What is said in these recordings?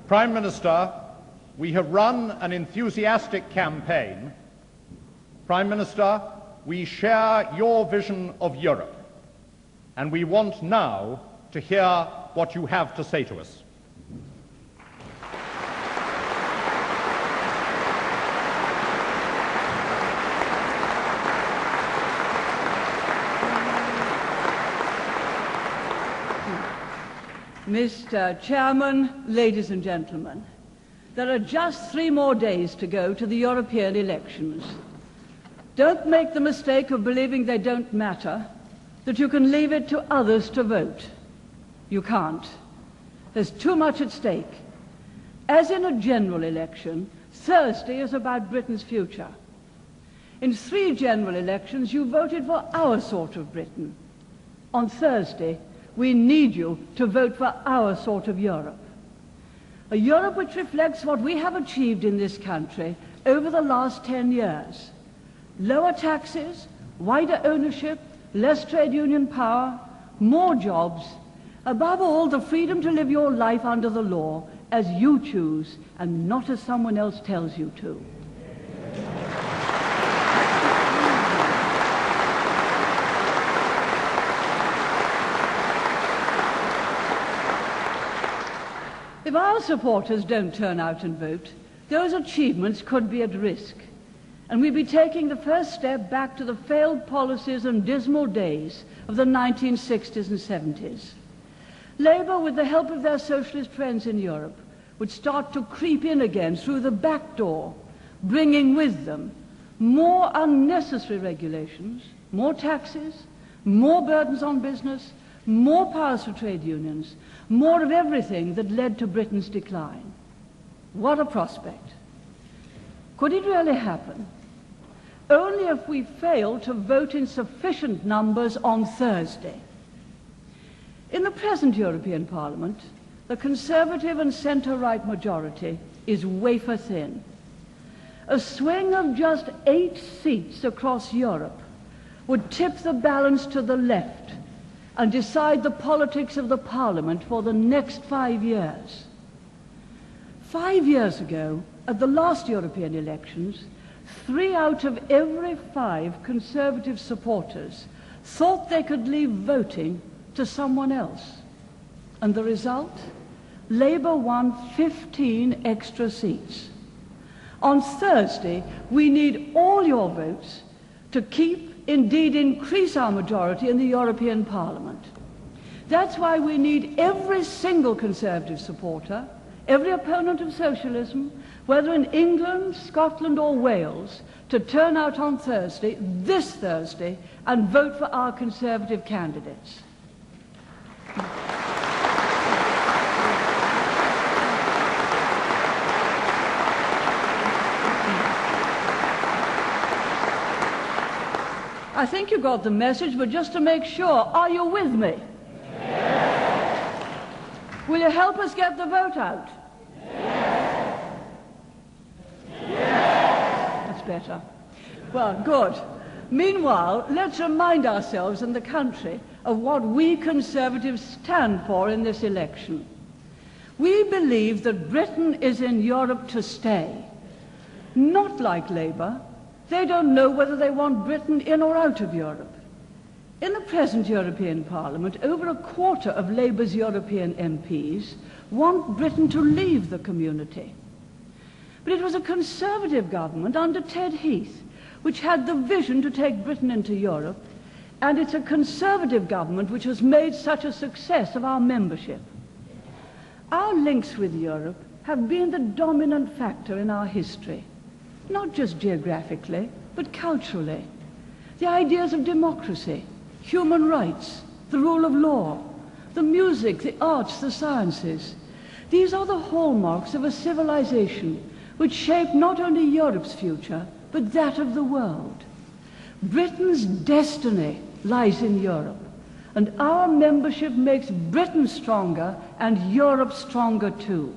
Prime Minister, we have run an enthusiastic campaign. Prime Minister, we share your vision of Europe, and we want now to hear what you have to say to us. Mr. Chairman, ladies and gentlemen, there are just 3 more days to go to the European elections. Don't make the mistake of believing they don't matter, that you can leave it to others to vote. You can't. There's too much at stake. As in a general election, Thursday is about Britain's future. In 3 general elections, you voted for our sort of Britain. On Thursday, we need you to vote for our sort of Europe. A Europe which reflects what we have achieved in this country over the last 10 years. Lower taxes, wider ownership, less trade union power, more jobs, above all the freedom to live your life under the law as you choose and not as someone else tells you to. If our supporters don't turn out and vote, those achievements could be at risk, and we'd be taking the first step back to the failed policies and dismal days of the 1960s and 70s. Labour, with the help of their socialist friends in Europe, would start to creep in again through the back door, bringing with them more unnecessary regulations, more taxes, more burdens on business, more powers for trade unions, more of everything that led to Britain's decline. What a prospect. Could it really happen? Only if we fail to vote in sufficient numbers on Thursday. In the present European Parliament, the Conservative and centre-right majority is wafer thin. A swing of just 8 seats across Europe would tip the balance to the left and decide the politics of the Parliament for the next 5 years. 5 years ago, at the last European elections, 3 out of every 5 Conservative supporters thought they could leave voting to someone else. And the result? Labour won 15 extra seats. On Thursday, we need all your votes to keep, indeed increase our majority in the European Parliament. That's why we need every single Conservative supporter, every opponent of socialism, whether in England, Scotland or Wales, to turn out on Thursday, this Thursday, and vote for our Conservative candidates. I think you got the message, but just to make sure, are you with me? Yes. Will you help us get the vote out? Yes. Yes. That's better. Well, good. Meanwhile, let's remind ourselves and the country of what we Conservatives stand for in this election. We believe that Britain is in Europe to stay. Not like Labour. They don't know whether they want Britain in or out of Europe. In the present European Parliament, over a quarter of Labour's European MPs want Britain to leave the community. But it was a Conservative government under Ted Heath which had the vision to take Britain into Europe, and it's a Conservative government which has made such a success of our membership. Our links with Europe have been the dominant factor in our history. Not just geographically, but culturally. The ideas of democracy, human rights, the rule of law, the music, the arts, the sciences. These are the hallmarks of a civilization which shaped not only Europe's future, but that of the world. Britain's destiny lies in Europe, and our membership makes Britain stronger and Europe stronger too.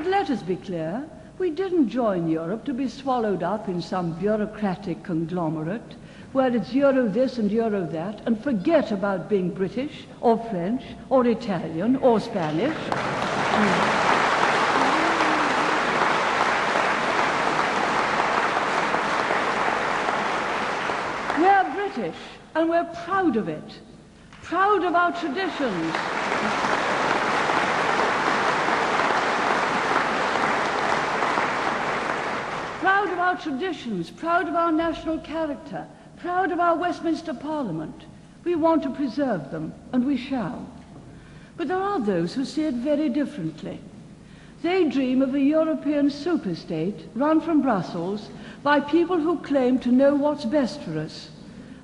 Let us be clear, We didn't join Europe to be swallowed up in some bureaucratic conglomerate where it's Euro this and Euro that, and forget about being British or French or Italian or Spanish. We're British, and we're proud of it, proud of our traditions. Proud of our traditions, proud of our national character, proud of our Westminster Parliament. We want to preserve them, and we shall. But there are those who see it very differently. They dream of a European superstate run from Brussels by people who claim to know what's best for us.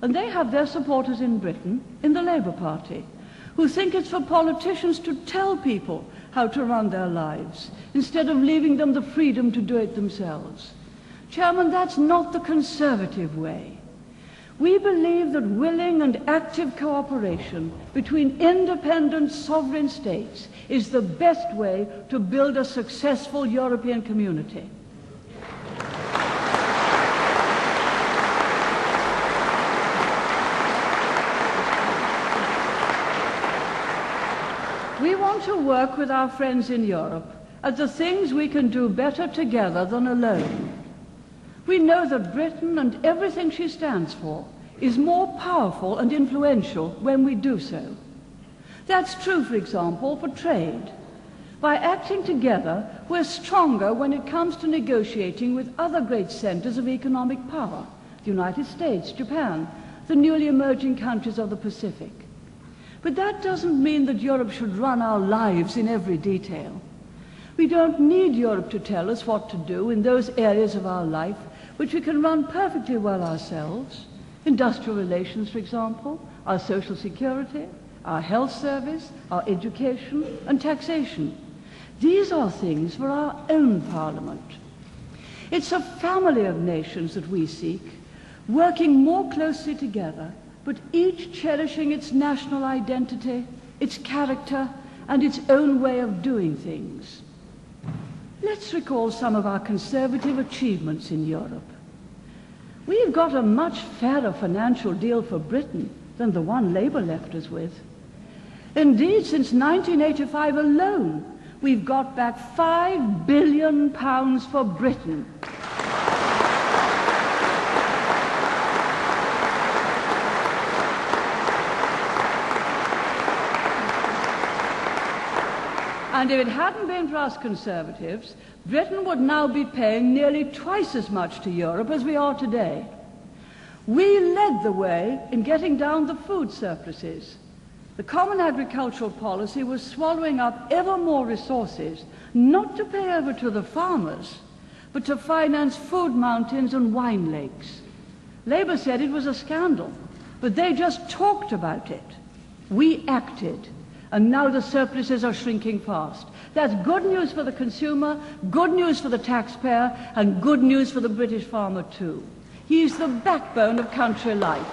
And they have their supporters in Britain, in the Labour Party, who think it's for politicians to tell people how to run their lives, instead of leaving them the freedom to do it themselves. Chairman, that's not the Conservative way. We believe that willing and active cooperation between independent sovereign states is the best way to build a successful European community. We want to work with our friends in Europe at the things we can do better together than alone. We know that Britain and everything she stands for is more powerful and influential when we do so. That's true, for example, for trade. By acting together, we're stronger when it comes to negotiating with other great centers of economic power, the United States, Japan, the newly emerging countries of the Pacific. But that doesn't mean that Europe should run our lives in every detail. We don't need Europe to tell us what to do in those areas of our life which we can run perfectly well ourselves. Industrial relations, for example, our social security, our health service, our education and taxation. These are things for our own Parliament. It's a family of nations that we seek, working more closely together, but each cherishing its national identity, its character, and its own way of doing things. Let's recall some of our Conservative achievements in Europe. We've got a much fairer financial deal for Britain than the one Labour left us with. Indeed, since 1985 alone, we've got back £5 billion for Britain. And if it hadn't been for us Conservatives, Britain would now be paying nearly twice as much to Europe as we are today. We led the way in getting down the food surpluses. The common agricultural policy was swallowing up ever more resources, not to pay over to the farmers, but to finance food mountains and wine lakes. Labour said it was a scandal, but they just talked about it. We acted. And now the surpluses are shrinking fast. That's good news for the consumer, good news for the taxpayer, and good news for the British farmer too. He's the backbone of country life.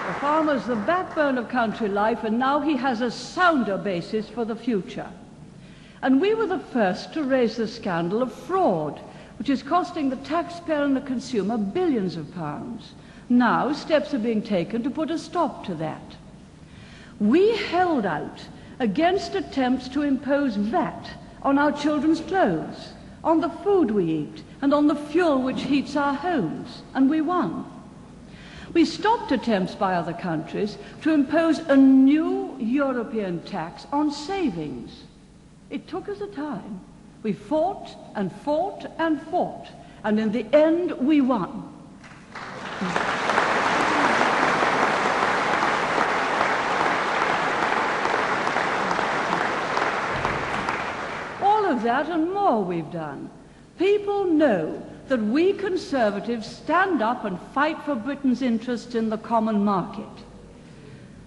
The farmer's the backbone of country life, and now he has a sounder basis for the future. And we were the first to raise the scandal of fraud, which is costing the taxpayer and the consumer billions of pounds. Now steps are being taken to put a stop to that. We held out against attempts to impose VAT on our children's clothes, on the food we eat, and on the fuel which heats our homes, and we won. We stopped attempts by other countries to impose a new European tax on savings. It took us a time. We fought and fought and fought, and in the end we won. All of that and more we've done. People know that we Conservatives stand up and fight for Britain's interests in the common market.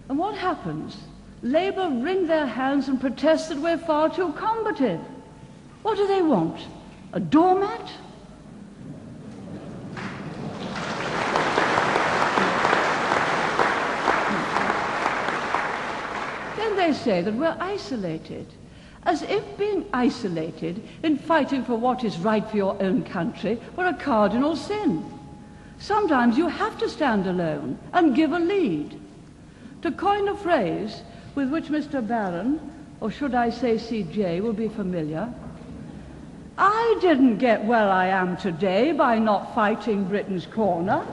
And what happens? Labour wring their hands and protest that we're far too combative. What do they want? A doormat? then they say that we're isolated, as if being isolated in fighting for what is right for your own country were a cardinal sin. Sometimes you have to stand alone and give a lead. To coin a phrase with which Mr. Barron, or should I say CJ, will be familiar, I didn't get where I am today by not fighting Britain's corner.